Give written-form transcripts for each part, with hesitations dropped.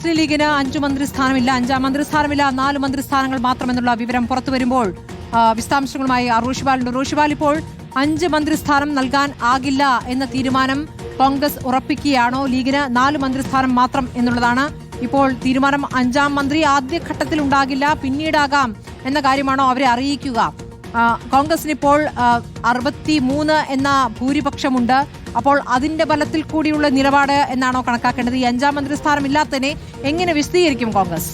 മുസ്ലിം ലീഗിന് 5 മന്ത്രിസ്ഥാനമില്ല, 5 മന്ത്രിസ്ഥാനമില്ല, 4 മന്ത്രിസ്ഥാനങ്ങൾ മാത്രമെന്നുള്ള വിവരം പുറത്തു വരുമ്പോൾ വിശദാംശങ്ങളുമായി റോഷിപാലുണ്ട്. റോഷിപാൽ, ഇപ്പോൾ 5 മന്ത്രിസ്ഥാനം നൽകാൻ ആകില്ല എന്ന തീരുമാനം കോൺഗ്രസ് ഉറപ്പിക്കുകയാണോ? ലീഗിന് 4 മന്ത്രിസ്ഥാനം മാത്രം എന്നുള്ളതാണ് ഇപ്പോൾ തീരുമാനം. 5-ാം മന്ത്രി ആദ്യഘട്ടത്തിൽ ഉണ്ടാകില്ല, പിന്നീടാകാം എന്ന കാര്യമാണോ അവരെ അറിയിക്കുക? കോൺഗ്രസിന് ഇപ്പോൾ 63 എന്ന ഭൂരിപക്ഷമുണ്ട്. അപ്പോൾ അതിന്റെ ബലത്തിൽ കൂടിയുള്ള നിലപാട് എന്നാണോ കണക്കാക്കേണ്ടത്? ഈ 5-ാം മന്ത്രിസ്ഥാനം ഇല്ലാത്തതിനെ എങ്ങനെ വിശദീകരിക്കും കോൺഗ്രസ്?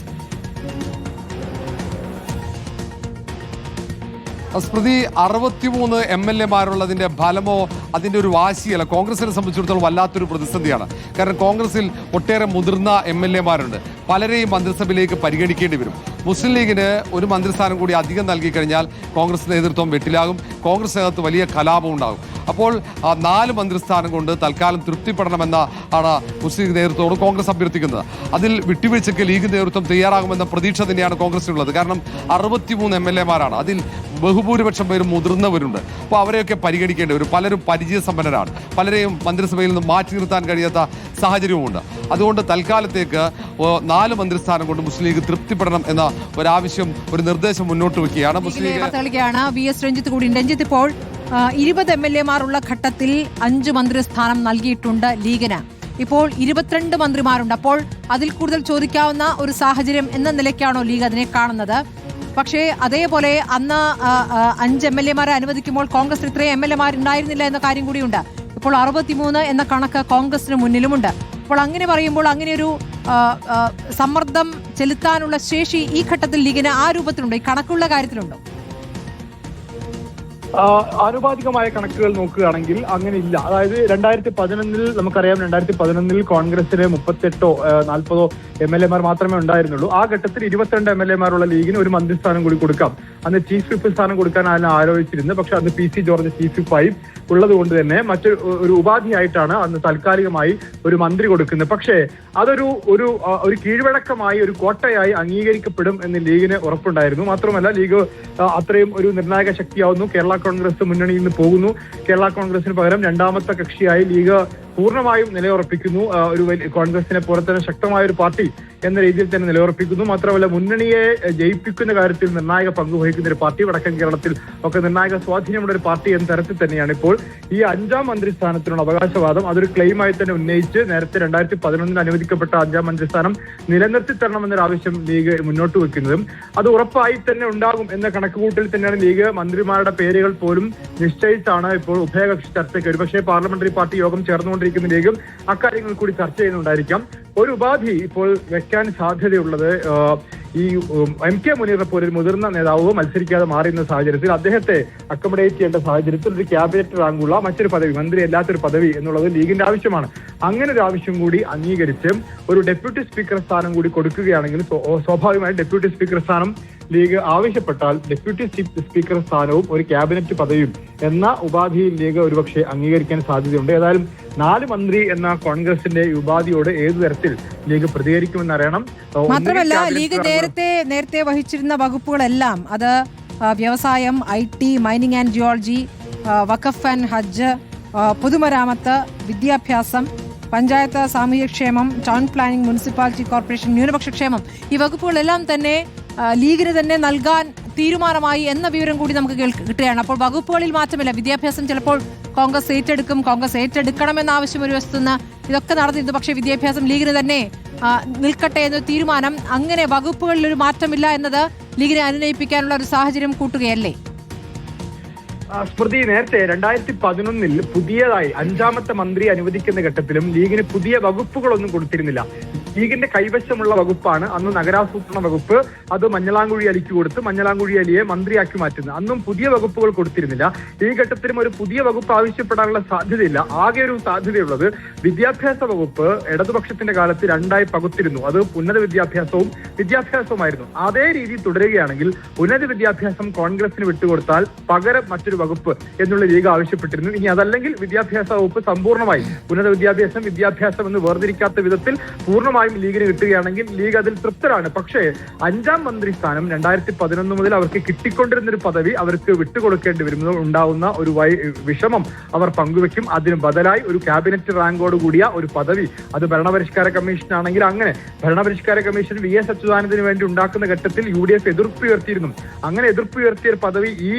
സ്മൃതി, 63 MLA-മാരുള്ളതിന്റെ ഫലമോ അതിന്റെ ഒരു വാശിയല്ല കോൺഗ്രസിനെ സംബന്ധിച്ചിടത്തോളം വല്ലാത്തൊരു പ്രതിസന്ധിയാണ്. കാരണം കോൺഗ്രസിൽ ഒട്ടേറെ മുതിർന്ന MLA-മാരുണ്ട്. പലരെയും മന്ത്രിസഭയിലേക്ക് പരിഗണിക്കേണ്ടി വരും. മുസ്ലിം ലീഗിന് ഒരു മന്ത്രിസ്ഥാനം കൂടി അധികം നൽകി കഴിഞ്ഞാൽ കോൺഗ്രസ് നേതൃത്വം വെട്ടിലാകും, കോൺഗ്രസിനകത്ത് വലിയ കലാപം ഉണ്ടാകും. അപ്പോൾ 4 മന്ത്രിസ്ഥാനം കൊണ്ട് തൽക്കാലം തൃപ്തിപ്പെടണമെന്ന ആണ് മുസ്ലിം ലീഗ് നേതൃത്വത്തോട് കോൺഗ്രസ് അഭ്യർത്ഥിക്കുന്നത്. അതിൽ വിട്ടുവീഴ്ചയ്ക്ക് ലീഗ് നേതൃത്വം തയ്യാറാകുമെന്ന പ്രതീക്ഷ തന്നെയാണ് കോൺഗ്രസിനുള്ളത്. കാരണം 63 MLA-മാരാണ്, അതിൽ ബഹുഭൂരിപക്ഷം പേരും മുതിർന്നവരുണ്ട്. അപ്പോൾ അവരെയൊക്കെ പരിഗണിക്കേണ്ടി വരും. പലരും പരിചയസമ്പന്നരാണ്, പലരെയും മന്ത്രിസഭയിൽ നിന്ന് മാറ്റി നിർത്താൻ കഴിയാത്ത സാഹചര്യവുമുണ്ട്. അതുകൊണ്ട് തൽക്കാലത്തേക്ക് 4 മന്ത്രിസ്ഥാനം കൊണ്ട് മുസ്ലിം ലീഗ് തൃപ്തിപ്പെടണം എന്ന ഒരാവശ്യം, ഒരു നിർദ്ദേശം മുന്നോട്ട് വെക്കുകയാണ് മുസ്ലിം ലീഗ്. VS രഞ്ജിത്ത് കൂടി. രഞ്ജിത്ത്, ഇപ്പോൾ 20 MLA-മാരുള്ള ഘട്ടത്തിൽ 5 മന്ത്രിസ്ഥാനം നൽകിയിട്ടുണ്ട് ലീഗിന്. ഇപ്പോൾ 22 മന്ത്രിമാരുണ്ട്. അപ്പോൾ അതിൽ കൂടുതൽ ചോദിക്കാവുന്ന ഒരു സാഹചര്യം എന്ന നിലയ്ക്കാണോ ലീഗ് അതിനെ കാണുന്നത്? പക്ഷേ അതേപോലെ അന്ന് 5 MLA-മാരെ അനുവദിക്കുമ്പോൾ കോൺഗ്രസ് ഇത്രയും MLA-മാരുണ്ടായിരുന്നില്ല എന്ന കാര്യം കൂടിയുണ്ട്. ഇപ്പോൾ 63 എന്ന കണക്ക് കോൺഗ്രസിന് മുന്നിലുമുണ്ട്. അപ്പോൾ അങ്ങനെ പറയുമ്പോൾ അങ്ങനെയൊരു സമ്മർദ്ദം ചെലുത്താനുള്ള ശേഷി ഈ ഘട്ടത്തിൽ ലീഗിന് ആ രൂപത്തിലുണ്ടോ? ഈ കണക്കുള്ള കാര്യത്തിലുണ്ടോ? ആനുപാതികമായ കണക്കുകൾ നോക്കുകയാണെങ്കിൽ അങ്ങനെ ഇല്ല. അതായത് 2011 നമുക്കറിയാം, 2011 കോൺഗ്രസിന് 38 40 MLA-മാർ മാത്രമേ ഉണ്ടായിരുന്നുള്ളൂ. ആ ഘട്ടത്തിൽ 22 MLA-മാരുള്ള ലീഗിന് ഒരു മന്ത്രിസ്ഥാനം കൂടി കൊടുക്കാം. അന്ന് ചീഫ് വിപ്പ് സ്ഥാനം കൊടുക്കാനാണ് ആലോചിച്ചിരുന്നത്. പക്ഷെ അന്ന് PC ജോർജ് ചീഫ് വിപ്പായി ഉള്ളത് കൊണ്ട് തന്നെ മറ്റൊരു ഉപാധിയായിട്ടാണ് അന്ന് താൽക്കാലികമായി ഒരു മന്ത്രി കൊടുക്കുന്നത്. പക്ഷേ അതൊരു ഒരു കീഴ്വഴക്കമായി, ഒരു കോട്ടയായി അംഗീകരിക്കപ്പെടും എന്ന് ലീഗിന് ഉറപ്പുണ്ടായിരുന്നു. മാത്രമല്ല, ലീഗ് അത്രയും ഒരു നിർണായക ശക്തിയാവുന്നു. കേരള കോൺഗ്രസ് മുന്നണിയിൽ നിന്ന് പോകുന്നു. കേരള കോൺഗ്രസിന് പകരം 2ാമത്തെ കക്ഷിയായി ലീഗ് പൂർണ്ണമായും നിലയുറപ്പിക്കുന്നു. ഒരു കോൺഗ്രസിനെ പോലെ തന്നെ ശക്തമായ ഒരു പാർട്ടി എന്ന രീതിയിൽ തന്നെ നിലയുറപ്പിക്കുന്നു. മാത്രമല്ല, മുന്നണിയെ ജയിപ്പിക്കുന്ന കാര്യത്തിൽ നിർണായക പങ്ക് വഹിക്കുന്ന ഒരു പാർട്ടി, വടക്കൻ കേരളത്തിൽ ഒക്കെ നിർണായക സ്വാധീനമുള്ള ഒരു പാർട്ടി എന്ന തരത്തിൽ തന്നെയാണ് ഇപ്പോൾ ഈ 5-ാം മന്ത്രിസ്ഥാനത്തിനുള്ള അവകാശവാദം. അതൊരു ക്ലെയിമായി തന്നെ ഉന്നയിച്ച് നേരത്തെ 2011 അനുവദിക്കപ്പെട്ട 5-ാം മന്ത്രിസ്ഥാനം നിലനിർത്തി തരണമെന്നൊരു ആവശ്യം ലീഗ് മുന്നോട്ട് വെക്കുന്നതും അത് ഉറപ്പായി തന്നെ ഉണ്ടാകും എന്ന കണക്കുകൂട്ടൽ തന്നെയാണ് ലീഗ് മന്ത്രിമാരുടെ പേരുകൾ പോലും നിശ്ചയിച്ചാണ് ഇപ്പോൾ ഉഭയകക്ഷി ചർച്ചയ്ക്ക്. ഒരുപക്ഷെ പാർലമെന്ററി പാർട്ടി യോഗം ചേർന്നുകൊണ്ടിരിക്കുന്ന ലീഗും അക്കാര്യങ്ങൾ കൂടി ചർച്ച ചെയ്യുന്നുണ്ടായിരിക്കാം. ഒരു ഉപാധി ഇപ്പോൾ വെക്കാൻ സാധ്യതയുള്ളത് ഈ MK മുനീറിനെ പോലെ ഒരു മുതിർന്ന നേതാവ് മത്സരിക്കാതെ മാറിയുന്ന സാഹചര്യത്തിൽ അദ്ദേഹത്തെ അക്കോമഡേറ്റ് ചെയ്യേണ്ട സാഹചര്യത്തിൽ ഒരു ക്യാബിനറ്റ് റാങ്കുള്ള മറ്റൊരു പദവി, മന്ത്രി അല്ലാത്തൊരു പദവി എന്നുള്ളത് ലീഗിന്റെ ആവശ്യമാണ്. അങ്ങനെ ഒരു ആവശ്യം കൂടി അംഗീകരിച്ച് ഒരു ഡെപ്യൂട്ടി സ്പീക്കർ സ്ഥാനം കൂടി കൊടുക്കുകയാണെങ്കിൽ സ്വാഭാവികമായും ഡെപ്യൂട്ടി സ്പീക്കർ സ്ഥാനം ലീഗ് ആവശ്യപ്പെട്ടാൽ ഡെപ്യൂട്ടി സ്പീക്കർ സ്ഥാനവും ഒരു ക്യാബിനറ്റ് പദവിയും എന്ന ഉപാധിയിൽ ലീഗ് ഒരുപക്ഷെ അംഗീകരിക്കാൻ സാധ്യതയുണ്ട്. ഏതായാലും 4 മന്ത്രി എന്ന കോൺഗ്രസിന്റെ ഉപാധിയോട് ഏതു തരത്തിൽ ലീഗ് പ്രതികരിക്കുമെന്നറിയണം. മാത്രമല്ല, ലീഗ് നേരത്തെ വഹിച്ചിരുന്ന വകുപ്പുകളെല്ലാം, അത് വ്യവസായം, IT, മൈനിങ് ആൻഡ് ജിയോളജി, വഖഫ് ആൻഡ് ഹജ്ജ്, പൊതുമരാമത്ത്, വിദ്യാഭ്യാസം, പഞ്ചായത്ത് സാമൂഹ്യക്ഷേമം, ടൗൺ പ്ലാനിംഗ്, മുനിസിപ്പാലിറ്റി കോർപ്പറേഷൻ, ന്യൂനപക്ഷ ക്ഷേമം, ഈ വകുപ്പുകളെല്ലാം തന്നെ ലീഗിന് തന്നെ നൽകാൻ തീരുമാനമായി എന്ന വിവരം കൂടി നമുക്ക് കിട്ടുകയാണ്. അപ്പോൾ വകുപ്പുകളിൽ മാറ്റമില്ല. വിദ്യാഭ്യാസം ചിലപ്പോൾ കോൺഗ്രസ് ഏറ്റെടുക്കും, കോൺഗ്രസ് ഏറ്റെടുക്കണമെന്ന ആവശ്യം ഒരു വശത്തുനിന്ന് ഇതൊക്കെ നടന്നിരുന്നു. പക്ഷേ വിദ്യാഭ്യാസം ലീഗിന് തന്നെ നിൽക്കട്ടെ എന്ന തീരുമാനം, അങ്ങനെ വകുപ്പുകളിൽ ഒരു മാറ്റമില്ല എന്നത് ലീഗിനെ അനുനയിപ്പിക്കാനുള്ള ഒരു സാഹചര്യം കൂട്ടുകയല്ലേ? സ്മൃതി, നേരത്തെ 2011 പുതിയതായി 5ാമത്തെ മന്ത്രി അനുവദിക്കുന്ന ഘട്ടത്തിലും ലീഗിന് പുതിയ വകുപ്പുകളൊന്നും കൊടുത്തിരുന്നില്ല. ലീഗിന്റെ കൈവശമുള്ള വകുപ്പാണ് അന്ന് നഗരാസൂത്രണ വകുപ്പ്. അത് മഞ്ഞളാംകുഴി അലിക്ക് കൊടുത്ത് മഞ്ഞളാംകുഴി അലിയെ മന്ത്രിയാക്കി മാറ്റുന്നത്. അന്നും പുതിയ വകുപ്പുകൾ കൊടുത്തിരുന്നില്ല. ഈ ഘട്ടത്തിലും ഒരു പുതിയ വകുപ്പ് ആവശ്യപ്പെടാനുള്ള സാധ്യതയില്ല. ആകെ ഒരു സാധ്യതയുള്ളത് വിദ്യാഭ്യാസ വകുപ്പ് ഇടതുപക്ഷത്തിന്റെ കാലത്ത് 2ആയി പകുത്തിരുന്നു. അത് ഉന്നത വിദ്യാഭ്യാസവും വിദ്യാഭ്യാസവുമായിരുന്നു. അതേ രീതി തുടരുകയാണെങ്കിൽ ഉന്നത വിദ്യാഭ്യാസം കോൺഗ്രസിന് വിട്ടുകൊടുത്താൽ പകരം മറ്റൊരു വകുപ്പ് എന്നുള്ള ലീഗ് ആവശ്യപ്പെട്ടിരുന്നു. ഇനി അതല്ലെങ്കിൽ വിദ്യാഭ്യാസ വകുപ്പ് സമ്പൂർണ്ണമായി ഉന്നത വിദ്യാഭ്യാസം എന്ന് വേർതിരിക്കാത്ത വിധത്തിൽ പൂർണ്ണമായി ഉറപ്പായും ലീഗിന് കിട്ടുകയാണെങ്കിൽ ലീഗ് അതിൽ തൃപ്തരാണ്. പക്ഷേ 5ാം മന്ത്രിസ്ഥാനം 2011 മുതൽ അവർക്ക് കിട്ടിക്കൊണ്ടിരുന്ന ഒരു പദവി അവർക്ക് വിട്ടുകൊടുക്കേണ്ടി വരുമ്പോൾ ഉണ്ടാവുന്ന ഒരു വിഷമം അവർ പങ്കുവെക്കും. അതിന് ബദലായി ഒരു ക്യാബിനറ്റ് റാങ്കോട് കൂടിയ ഒരു പദവി, അത് ഭരണപരിഷ്കാര കമ്മീഷൻ ആണെങ്കിൽ അങ്ങനെ ഭരണപരിഷ്കാര കമ്മീഷൻ VS അച്യുതാനന്ദന് വേണ്ടി ഉണ്ടാക്കുന്ന ഘട്ടത്തിൽ UDF എതിർപ്പുയർത്തിയിരുന്നു. അങ്ങനെ എതിർപ്പുയർത്തിയ പദവി ഈ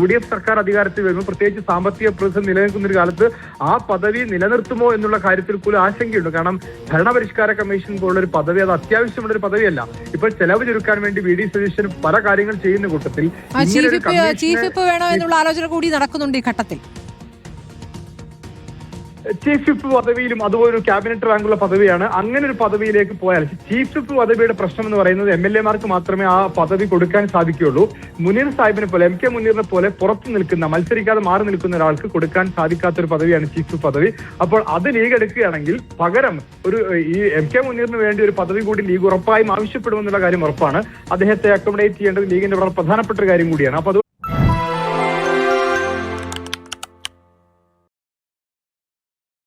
UDF സർക്കാർ അധികാരത്തിൽ വരുമ്പോൾ, പ്രത്യേകിച്ച് സാമ്പത്തിക പ്രതിസന്ധി നിലനിൽക്കുന്ന ഒരു കാലത്ത് ആ പദവി നിലനിർത്തുമോ എന്നുള്ള കാര്യത്തിൽ പോലും ആശങ്കയുണ്ട്. കാരണം ഭരണപരിഷ്കാര കമ്മീഷൻ പോലുള്ള ഒരു പദവി അത് അത്യാവശ്യമുള്ള ഒരു പദവിയല്ല. ഇപ്പോൾ ചെലവ് ചുരുക്കാൻ വേണ്ടി VD സതീശൻ പല കാര്യങ്ങൾ ചെയ്യുന്ന കൂട്ടത്തിൽ ചീഫ് വിപ്പ് വേണോ എന്നുള്ള ആലോചന കൂടി നടക്കുന്നുണ്ട് ഈ ഘട്ടത്തിൽ. ചീഫ് വിപ്പ് പദവിയിലും അതുപോലെ ഒരു ക്യാബിനറ്റ് റാങ്കുള്ള പദവിയാണ്. അങ്ങനെ ഒരു പദവിയിലേക്ക് പോയാൽ ചീഫ് വിപ്പ് പദവിയുടെ പ്രശ്നം എന്ന് പറയുന്നത് MLA-മാർക്ക് മാത്രമേ ആ പദവി കൊടുക്കാൻ സാധിക്കുകയുള്ളൂ. മുനീർ സാഹിബിനെ പോലെ, MK മുനീറിനെ പോലെ പുറത്തു നിൽക്കുന്ന, മത്സരിക്കാതെ മാറി നിൽക്കുന്ന ഒരാൾക്ക് കൊടുക്കാൻ സാധിക്കാത്ത ഒരു പദവിയാണ് ചീഫ് വിപ്പ് പദവി. അപ്പോൾ അത് ലീഗ് എടുക്കുകയാണെങ്കിൽ പകരം ഈ MK മുനീറിന് വേണ്ടി ഒരു പദവി കൂടി ലീഗ് ഉറപ്പായും ആവശ്യപ്പെടുമെന്നുള്ള കാര്യം ഉറപ്പാണ്. അദ്ദേഹത്തെ അക്കോമഡേറ്റ് ചെയ്യേണ്ടത് ലീഗിന്റെ വളരെ പ്രധാനപ്പെട്ട ഒരു കാര്യം കൂടിയാണ്. അപ്പൊ അതുകൊണ്ട്